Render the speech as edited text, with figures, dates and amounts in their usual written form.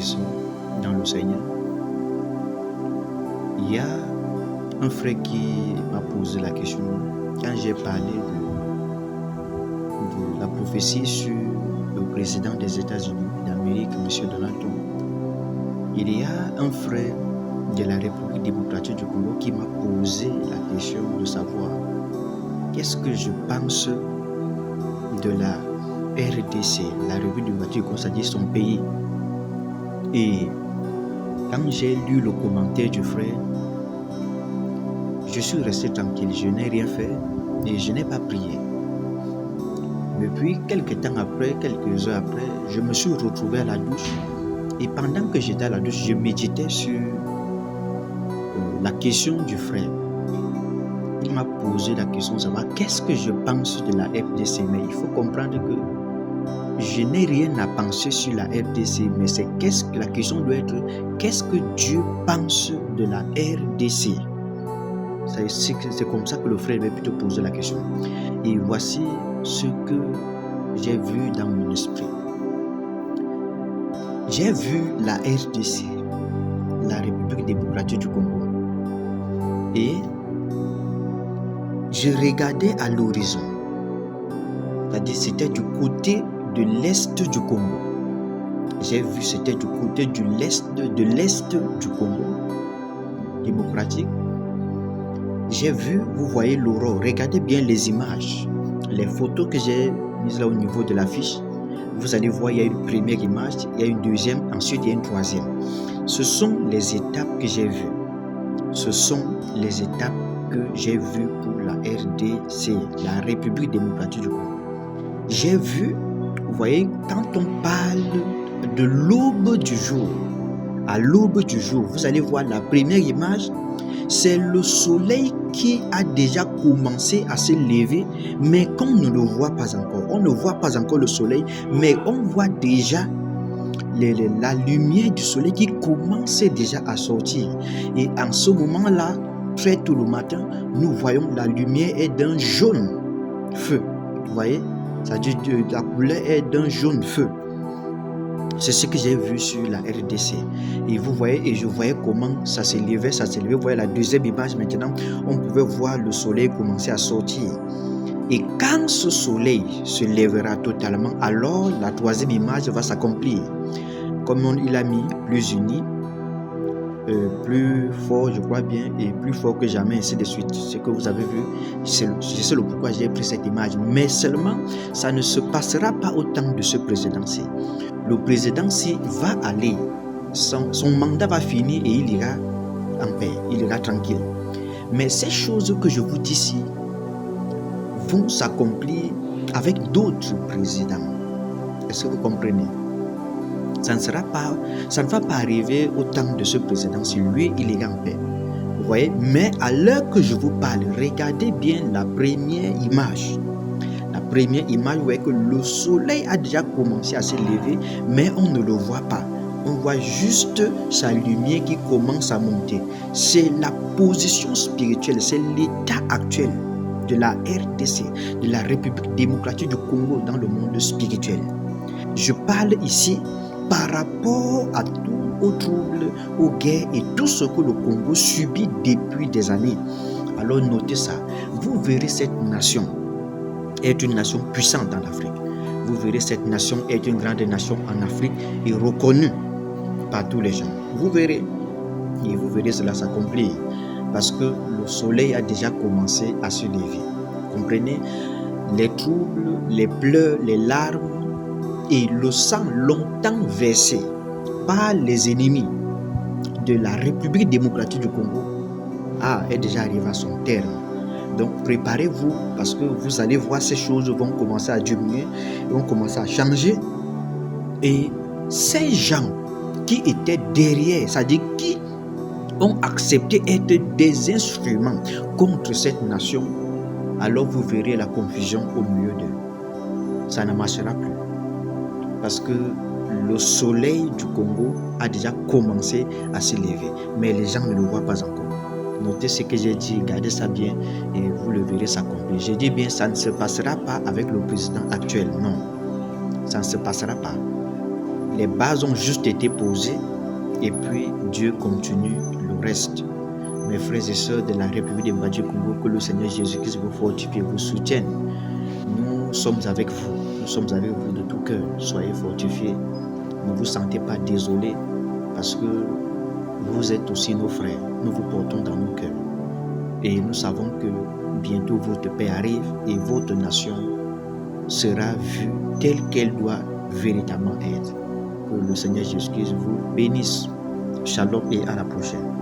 et sœurs dans le Seigneur, il y a un frère qui m'a posé la question quand j'ai parlé de la prophétie sur le président des États-Unis d'Amérique, M. Donald Trump. Il y a un frère de la République démocratique du Congo qui m'a posé la question de savoir qu'est-ce que je pense de la RDC, la République démocratique du Congo, c'est-à-dire son pays. Et quand j'ai lu le commentaire du frère, je suis resté tranquille, je n'ai rien fait et je n'ai pas prié. Mais puis, quelques temps après, quelques heures après, je me suis retrouvé à la douche. Et pendant que j'étais à la douche, je méditais sur la question du frère. Il m'a posé la question de savoir qu'est-ce que je pense de la RDC. Mais il faut comprendre que je n'ai rien à penser sur la RDC, mais c'est la question doit être qu'est-ce que Dieu pense de la RDC. C'est comme ça que le frère m'a plutôt posé la question. Et voici ce que j'ai vu dans mon esprit. J'ai vu la RDC, la République démocratique du Congo, et je regardais à l'horizon, c'est-à-dire c'était du côté de l'est du Congo. J'ai vu c'était du côté de l'est du Congo démocratique. J'ai vu, vous voyez l'aurore, regardez bien les images, les photos que j'ai mises là au niveau de l'affiche. Vous allez voir, il y a une première image, il y a une deuxième, ensuite il y a une troisième. Ce sont les étapes que j'ai vues. Ce sont les étapes que j'ai vues pour la RDC, la République démocratique du Congo. J'ai vu, vous voyez, quand on parle de l'aube du jour, à l'aube du jour, vous allez voir la première image, c'est le soleil qui a déjà commencé à se lever, mais qu'on ne le voit pas encore. On ne voit pas encore le soleil, mais on voit déjà la lumière du soleil qui commence déjà à sortir. Et en ce moment-là, très tôt le matin, nous voyons la lumière est d'un jaune feu. Vous voyez? C'est-à-dire la couleur est d'un jaune feu. C'est ce que j'ai vu sur la RDC. Et vous voyez, et je voyais comment ça s'élevait. Vous voyez la deuxième image maintenant, on pouvait voir le soleil commencer à sortir. Et quand ce soleil se lèvera totalement, alors la troisième image va s'accomplir. Comme il a mis plus uni, plus fort, je crois bien, et plus fort que jamais, ainsi de suite. Ce que vous avez vu, c'est le pourquoi j'ai pris cette image. Mais seulement, ça ne se passera pas au temps de ce président-ci. Le président-ci va aller, son mandat va finir et il ira en paix, il ira tranquille. Mais ces choses que je vous dis ici vont s'accomplir avec d'autres présidents. Est-ce que vous comprenez? Ça ne va pas arriver au temps de ce président si lui, il est en paix. Vous voyez? Mais à l'heure que je vous parle, regardez bien la première image. La première image, vous voyez que le soleil a déjà commencé à se lever, mais on ne le voit pas. On voit juste sa lumière qui commence à monter. C'est la position spirituelle, c'est l'état actuel de la RDC, de la République démocratique du Congo dans le monde spirituel. Je parle ici par rapport à tout aux troubles, aux guerres et tout ce que le Congo subit depuis des années. Alors notez ça, vous verrez cette nation est une nation puissante en Afrique. Vous verrez cette nation est une grande nation en Afrique et reconnue par tous les gens. Vous verrez, et vous verrez cela s'accomplir parce que le soleil a déjà commencé à se lever. Comprenez? Les troubles, les pleurs, les larmes et le sang longtemps versé par les ennemis de la République démocratique du Congo est déjà arrivé à son terme. Donc préparez-vous parce que vous allez voir ces choses vont commencer à diminuer, vont commencer à changer. Et ces gens qui étaient derrière, c'est-à-dire qui ont accepté être des instruments contre cette nation, alors vous verrez la confusion au milieu d'eux. Ça ne marchera plus. Parce que le soleil du Congo a déjà commencé à se lever, mais les gens ne le voient pas encore. Notez ce que j'ai dit, gardez ça bien et vous le verrez s'accomplir. J'ai dit bien, ça ne se passera pas avec le président actuel, non. Ça ne se passera pas. Les bases ont juste été posées et puis Dieu continue le reste. Mes frères et sœurs de la République démocratique du Congo, que le Seigneur Jésus-Christ vous fortifie et vous soutienne. Nous sommes avec vous. Nous sommes avec vous de tout cœur. Soyez fortifiés. Ne vous sentez pas désolés parce que vous êtes aussi nos frères. Nous vous portons dans nos cœurs. Et nous savons que bientôt votre paix arrive et votre nation sera vue telle qu'elle doit véritablement être. Que le Seigneur Jésus-Christ vous bénisse. Shalom et à la prochaine.